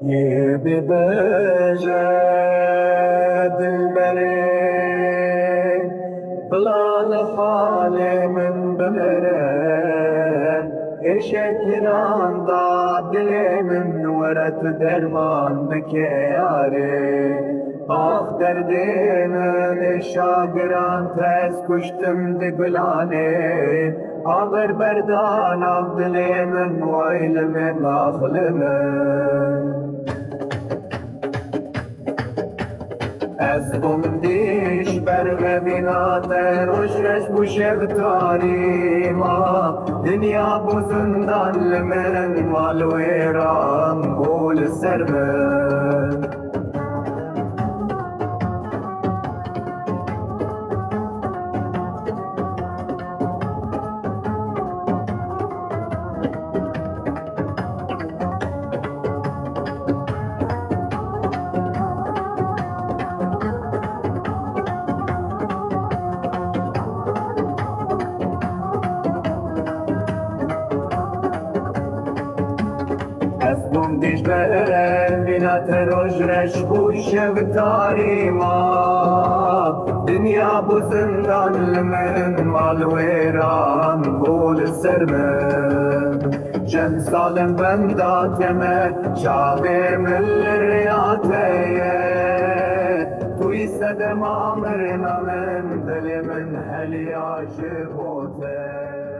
ببجد البري بلال حالي من بمرن إشتران ضاد لي من ورت درمان بكياري آخ دردين الشاقران تس كشتم دقلاني آغر بردان عبدلي من ويل من أخلمن از بندیش بر بینات روشش بوشه تاری ما دنیا بزندان لمن والویران بول سرمن از بندیش بر بینات روشش بوشه تاری ما دنیا بزندان لمن والویران بول سرمن چند سالم بندات یمه شابر من الریاتیه توی صدم آمرنا من دل من هلی عاشق بوته